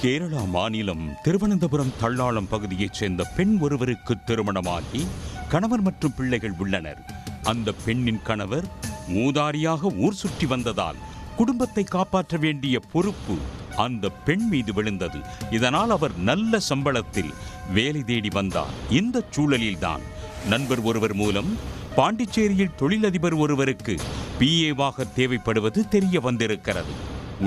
கேரளா மாநிலம் திருவனந்தபுரம் தள்ளாளம் பகுதியைச் சேர்ந்த பெண் ஒருவருக்கு திருமணமாகி கணவர் மற்றும் பிள்ளைகள் உள்ளனர். அந்த பெண்ணின் கணவர் மூதாரியாக ஊர் சுற்றி வந்ததால் குடும்பத்தை காப்பாற்ற வேண்டிய பொறுப்பு அந்த பெண் மீது விழுந்தது. இதனால் அவர் நல்ல சம்பளத்தில் வேலை தேடி வந்தார். இந்த சூழலில்தான் நண்பர் ஒருவர் மூலம் பாண்டிச்சேரியில் தொழிலதிபர் ஒருவருக்கு PA-வாக தேவைப்படுவது தெரிய வந்திருக்கிறது.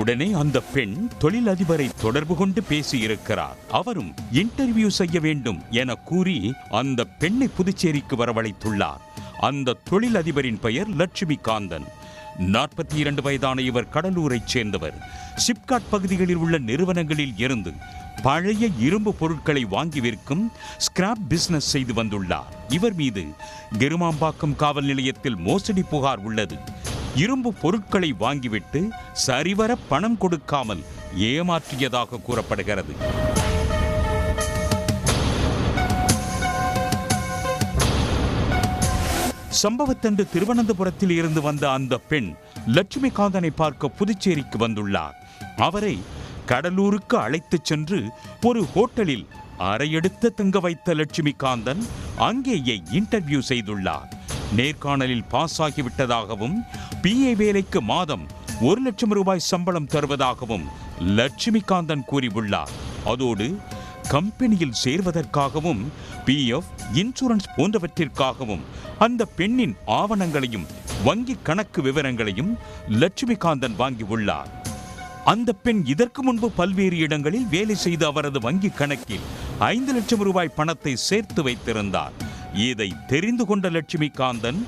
உடனே அந்த பெண் தொழிலதிபரை தொடர்பு கொண்டு பேசியிருக்கிறார். அவரும் இன்டர்வியூ செய்ய வேண்டும் என கூறி அந்த பெண்ணை புதுச்சேரிக்கு வரவழைத்துள்ளார். அந்த தொழிலதிபரின் பெயர் லட்சுமி காந்தன். 42 வயதான இவர் கடலூரைச் சேர்ந்தவர். சிப்காட் பகுதிகளில் உள்ள நிறுவனங்களில் இருந்து பழைய இரும்பு பொருட்களை வாங்கி விற்கும் ஸ்கிராப் பிசினஸ் செய்து வந்துள்ளார். இவர் மீது கிருமாம்பாக்கம் காவல் நிலையத்தில் மோசடி புகார் உள்ளது. இரும்பு பொருட்களை வாங்கிவிட்டு சரிவர பணம் கொடுக்காமல் ஏமாற்றியதாக கூறப்படுகிறது. சம்பவத்தன்று திருவனந்தபுரத்தில் இருந்து வந்த அந்த பெண் லட்சுமி காந்தனை பார்க்க புதுச்சேரிக்கு வந்துள்ளார். அவரை கடலூருக்கு அழைத்துச் சென்று ஒரு ஹோட்டலில் அறையெடுத்து தங்க வைத்த லட்சுமி காந்தன் அங்கேயே இன்டர்வியூ செய்துள்ளார். நேர்காணலில் பாஸ் ஆகிவிட்டதாகவும் PA வேலைக்கு மாதம் 1 லட்சம் ரூபாய் சம்பளம் தருவதாகவும் லட்சுமி காந்தன் கூறியுள்ளார். அதோடு கம்பெனியில் சேர்வதற்காகவும் PF இன்சூரன்ஸ் போன்றவற்றிற்காகவும் அந்த பெண்ணின் ஆவணங்களையும் வங்கி கணக்கு விவரங்களையும் லட்சுமி காந்தன் வாங்கியுள்ளார். அந்த பெண் இதற்கு முன்பு பல்வேறு இடங்களில் வேலை செய்து அவரது வங்கி கணக்கில் 5 லட்சம் ரூபாய் பணத்தை சேர்த்து வைத்திருந்தார். இதை தெரிந்து கொண்ட லட்சுமி காந்தன்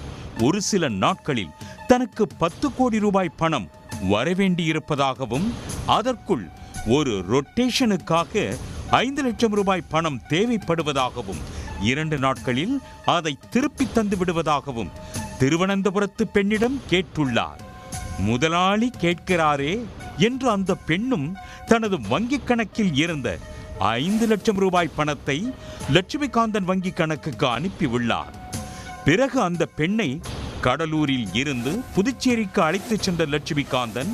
ஒரு சில நாட்களில் தனக்கு 10 கோடி ரூபாய் பணம் வரவேண்டியிருப்பதாகவும் அதற்குள் ஒரு ரொட்டேஷனுக்காக 5 லட்சம் ரூபாய் பணம் தேவைப்படுவதாகவும் 2 நாட்களில் அதை திருப்பி தந்து விடுவதாகவும் திருவனந்தபுரத்து பெண்ணிடம் கேட்டுள்ளார். முதலாளி கேட்கிறாரே என்று அந்த பெண்ணும் தனது வங்கி கணக்கில் இருந்த 5 லட்சம் ரூபாய் பணத்தை லட்சுமி காந்தன் வங்கி கணக்குக்கு அனுப்பியுள்ளார். பிறகு அந்த பெண்ணை கடலூரில் இருந்து புதுச்சேரிக்கு அழைத்துச் சென்ற லட்சுமி காந்தன்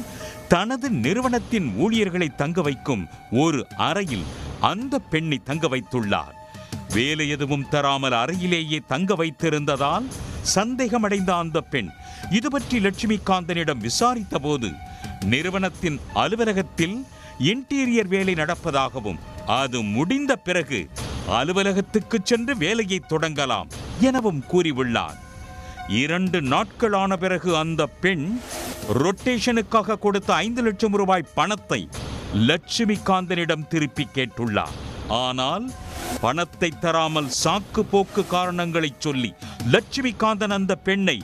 தனது நிறுவனத்தின் ஊழியர்களை தங்க வைக்கும் ஒரு அறையில் அந்த பெண்ணை தங்க வைத்துள்ளார். வேலை எதுவும் தராமல் அறையிலேயே தங்க வைத்திருந்ததால் சந்தேகமடைந்த அந்த பெண் இது பற்றி லட்சுமி காந்தனிடம் விசாரித்த போது நிறுவனத்தின் அலுவலகத்தில் இன்டீரியர் வேலை நடப்பதாகவும் அது முடிந்த பிறகு அலுவலகத்துக்கு சென்று வேலையை தொடங்கலாம் எனவும் கூறியுள்ளார். 2 நாட்களான பிறகு அந்த பெண் ரொட்டேஷனுக்காக கொடுத்த 5 லட்சம் ரூபாய் பணத்தை லட்சுமி காந்தனிடம் திருப்பி கேட்டுள்ளார். ஆனால் பணத்தை தராமல் சாக்கு போக்கு காரணங்களை சொல்லி லட்சுமி காந்தன் அந்த பெண்ணை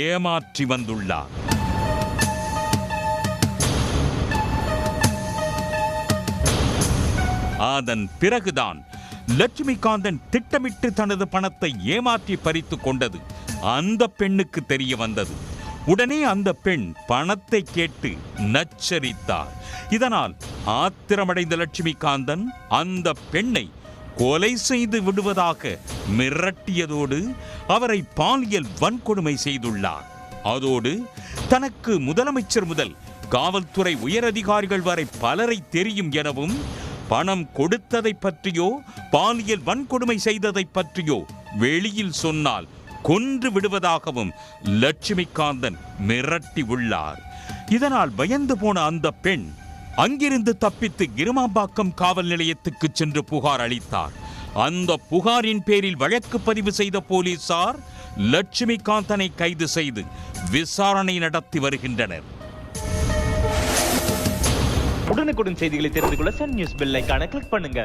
ஏமாற்றி வந்துள்ளார். அதன் பிறகுதான் லட்சுமி காந்தன் திட்டமிட்டு தனது பணத்தை ஏமாற்றி பறித்து கொண்டது அந்த பெண்ணுக்கு தெரிய வந்தது. உடனே அந்த பெண் பணத்தை கேட்டு நச்சரித்தார். இதனால் ஆத்திரமடைந்த லட்சுமி காந்தன் அந்த பெண்ணை கொலை செய்து விடுவதாக மிரட்டியதோடு அவரை பாலியல் வன்கொடுமை செய்துள்ளார். அதோடு தனக்கு முதலமைச்சர் முதல் காவல்துறை உயரதிகாரிகள் வரை பலரை தெரியும் எனவும் பணம் கொடுத்ததை பற்றியோ பாலியல் வன்கொடுமை செய்ததை பற்றியோ வெளியில் சொன்னால் கொன்று விடுவதாகவும் லட்சுமி காந்தன் மிரட்டி உள்ளார். இதனால் பயந்து போன அந்த பெண் அங்கிருந்து தப்பித்து கிருமாம்பாக்கம் காவல் நிலையத்துக்கு சென்று புகார் அளித்தார். அந்த புகாரின் பேரில் வழக்கு பதிவு செய்த போலீசார் லட்சுமி காந்தனை கைது செய்து விசாரணை நடத்தி வருகின்றனர். உடனுக்குடன் செய்திகளை தெரிந்து கொள்ள சன் நியூஸ் பெல் ஐகானை கிளிக் பண்ணுங்க.